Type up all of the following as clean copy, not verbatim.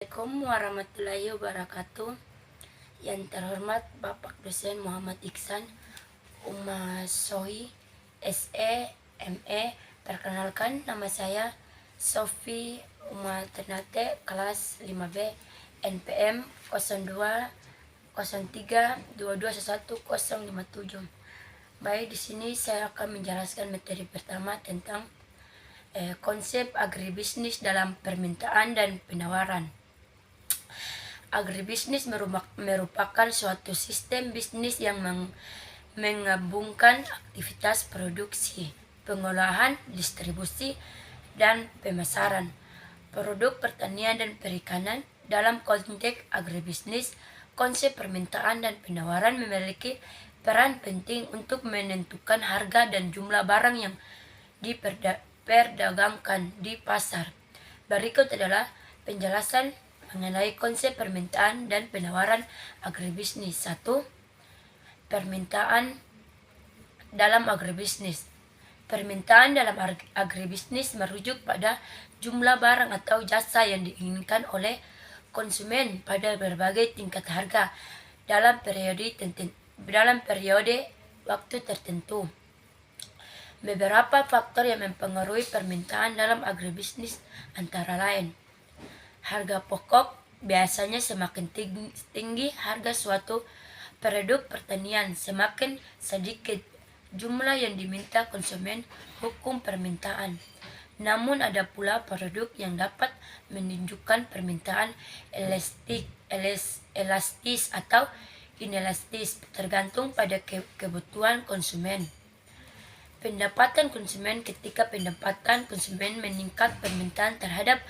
Assalamualaikum warahmatullahi wabarakatuh. Yang terhormat Bapak Dosen Muhammad Iksan Umasohi, SE, ME. Perkenalkan, nama saya Sofi Uma Ternate, kelas 5B, NPM 020322111057. Baik, di sini saya akan menjelaskan materi pertama tentang konsep agribisnis dalam permintaan dan penawaran. Agribisnis merupakan suatu sistem bisnis yang menggabungkan aktivitas produksi, pengolahan, distribusi, dan pemasaran produk pertanian dan perikanan. Dalam konteks agribisnis, konsep permintaan dan penawaran memiliki peran penting untuk menentukan harga dan jumlah barang yang diperdagangkan di pasar. Berikut adalah penjelasan mengenai konsep permintaan dan penawaran agribisnis. 1. Permintaan dalam agribisnis. Permintaan dalam agribisnis merujuk pada jumlah barang atau jasa yang diinginkan oleh konsumen pada berbagai tingkat harga dalam periode waktu tertentu. Beberapa faktor yang mempengaruhi permintaan dalam agribisnis antara lain: harga pokok. Biasanya semakin tinggi harga suatu produk pertanian, semakin sedikit jumlah yang diminta konsumen. Hukum permintaan. Namun ada pula produk yang dapat menunjukkan permintaan elastis atau inelastis, tergantung pada kebutuhan konsumen. Pendapatan konsumen. Ketika pendapatan konsumen meningkat, permintaan terhadap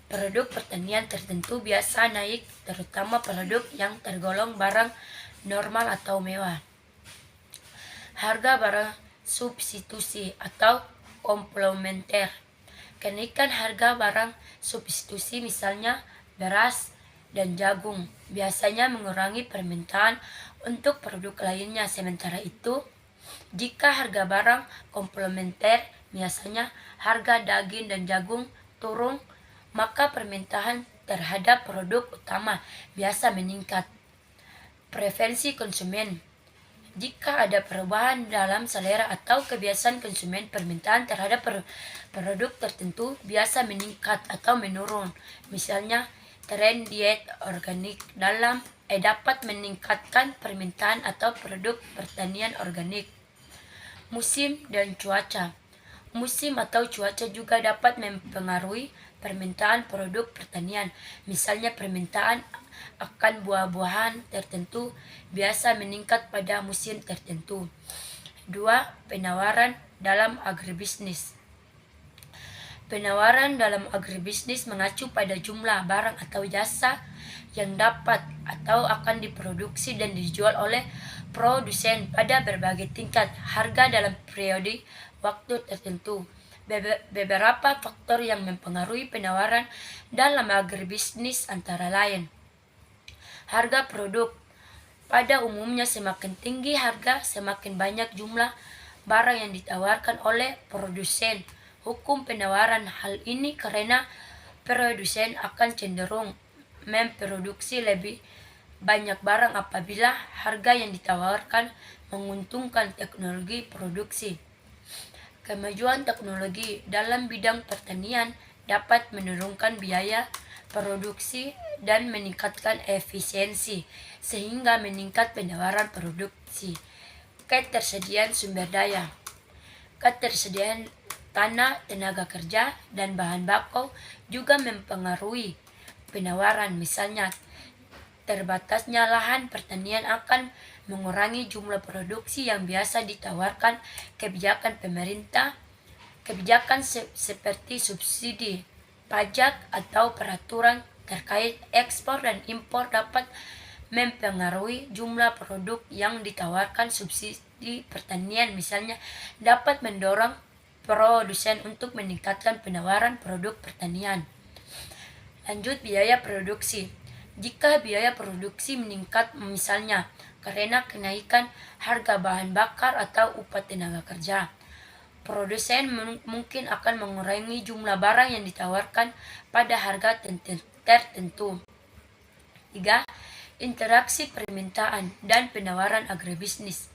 produk pertanian tertentu biasa naik, terutama produk yang tergolong barang normal atau mewah. Harga barang substitusi atau komplementer. Kenaikan harga barang substitusi, misalnya beras dan jagung, biasanya mengurangi permintaan untuk produk lainnya. Sementara itu, jika harga barang komplementer, misalnya harga daging dan jagung, turun, maka permintaan terhadap produk utama biasa meningkat. Preferensi konsumen. Jika ada perubahan dalam selera atau kebiasaan konsumen, permintaan terhadap produk tertentu biasa meningkat atau menurun. Misalnya, tren diet organik dapat meningkatkan permintaan atau produk pertanian organik. Musim dan cuaca. Musim atau cuaca juga dapat mempengaruhi permintaan produk pertanian. Misalnya, permintaan akan buah-buahan tertentu biasa meningkat pada musim tertentu. 2. Penawaran dalam agribisnis. Penawaran dalam agribisnis mengacu pada jumlah barang atau jasa yang dapat atau akan diproduksi dan dijual oleh produsen pada berbagai tingkat harga dalam periode waktu tertentu. Beberapa faktor yang mempengaruhi penawaran dalam agribisnis antara lain: harga produk. Pada umumnya semakin tinggi harga, semakin banyak jumlah barang yang ditawarkan oleh produsen. Hukum penawaran. Hal ini karena produsen akan cenderung memproduksi lebih banyak barang apabila harga yang ditawarkan menguntungkan teknologi produksi. Kemajuan teknologi dalam bidang pertanian dapat menurunkan biaya produksi dan meningkatkan efisiensi, sehingga meningkat penawaran produksi. Ketersediaan sumber daya. Ketersediaan tanah, tenaga kerja, dan bahan baku juga mempengaruhi penawaran. Misalnya, terbatasnya lahan pertanian akan mengurangi jumlah produksi yang biasa ditawarkan. Kebijakan pemerintah. Kebijakan seperti subsidi, pajak, atau peraturan terkait ekspor dan impor dapat mempengaruhi jumlah produk yang ditawarkan. Subsidi pertanian, misalnya, dapat mendorong produsen untuk meningkatkan penawaran produk pertanian. Lanjut, biaya produksi. Jika biaya produksi meningkat, misalnya karena kenaikan harga bahan bakar atau upah tenaga kerja, produsen mungkin akan mengurangi jumlah barang yang ditawarkan pada harga tertentu. 3. Interaksi permintaan dan penawaran agribisnis.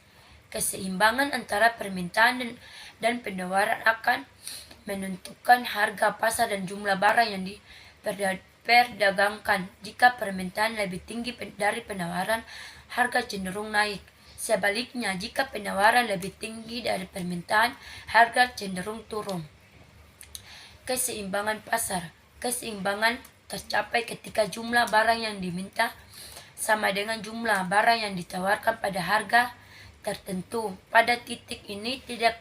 Keseimbangan antara permintaan dan penawaran akan menentukan harga pasar dan jumlah barang yang diperdagangkan. Jika permintaan lebih tinggi dari penawaran, harga cenderung naik. Sebaliknya, jika penawaran lebih tinggi dari permintaan, harga cenderung turun. Keseimbangan pasar. Keseimbangan tercapai ketika jumlah barang yang diminta sama dengan jumlah barang yang ditawarkan pada harga tertentu. Pada titik ini tidak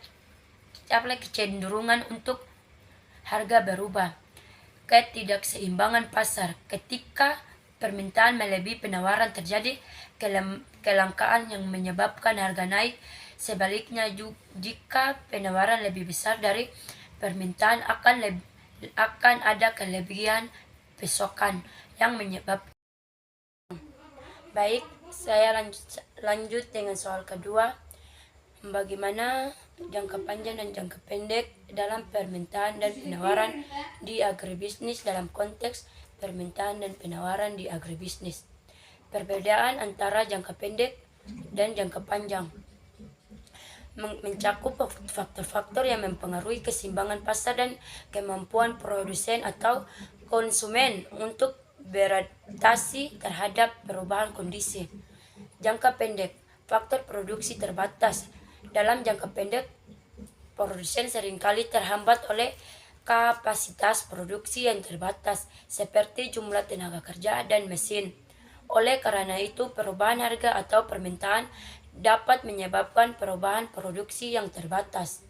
tercapai kecenderungan untuk harga berubah. Ketidakseimbangan pasar. Ketika permintaan melebihi penawaran, terjadi kelangkaan yang menyebabkan harga naik. Sebaliknya, jika penawaran lebih besar dari permintaan, akan ada kelebihan pasokan yang menyebabkan. Baik, saya lanjut dengan soal kedua. Bagaimana jangka panjang dan jangka pendek dalam permintaan dan penawaran di agribisnis dalam konteks permintaan dan penawaran di agribisnis. Perbedaan antara jangka pendek dan jangka panjang mencakup faktor-faktor yang mempengaruhi keseimbangan pasar dan kemampuan produsen atau konsumen untuk beradaptasi terhadap perubahan kondisi. Jangka pendek, faktor produksi terbatas. Dalam jangka pendek, produsen seringkali terhambat oleh kapasitas produksi yang terbatas, seperti jumlah tenaga kerja dan mesin. Oleh karena itu, perubahan harga atau permintaan dapat menyebabkan perubahan produksi yang terbatas.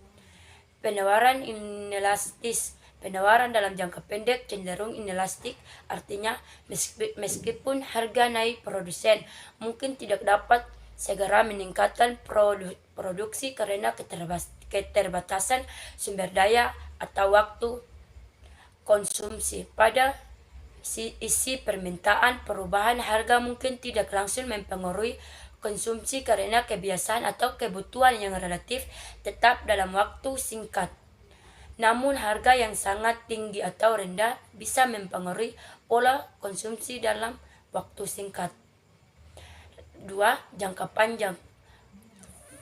Penawaran inelastis. Penawaran dalam jangka pendek cenderung inelastik, artinya meskipun harga naik, produsen mungkin tidak dapat segera meningkatkan produksi karena keterbatasan sumber daya atau waktu konsumsi. Pada isi permintaan, perubahan harga mungkin tidak langsung mempengaruhi konsumsi karena kebiasaan atau kebutuhan yang relatif tetap dalam waktu singkat. Namun harga yang sangat tinggi atau rendah bisa mempengaruhi pola konsumsi dalam waktu singkat. 2. Jangka panjang.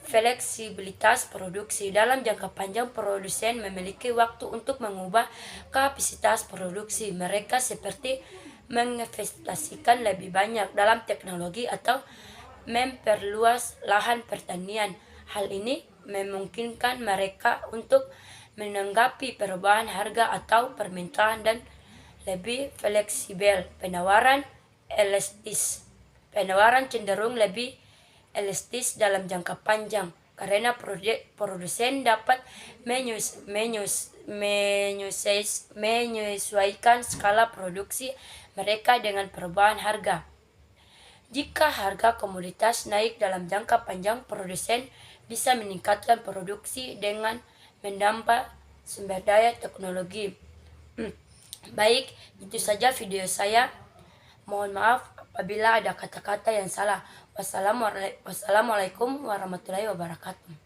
Fleksibilitas produksi. Dalam jangka panjang, produsen memiliki waktu untuk mengubah kapasitas produksi mereka, seperti menginvestasikan lebih banyak dalam teknologi atau memperluas lahan pertanian. Hal ini memungkinkan mereka untuk menanggapi perubahan harga atau permintaan dan lebih fleksibel. Penawaran elastis. Penawaran cenderung lebih elastis dalam jangka panjang karena produsen dapat menyesuaikan skala produksi mereka dengan perubahan harga. Jika harga komoditas naik dalam jangka panjang, produsen bisa meningkatkan produksi dengan menambah sumber daya teknologi. Baik, itu saja video saya. Mohon maaf apabila ada kata-kata yang salah. Wassalamualaikum warahmatullahi wabarakatuh.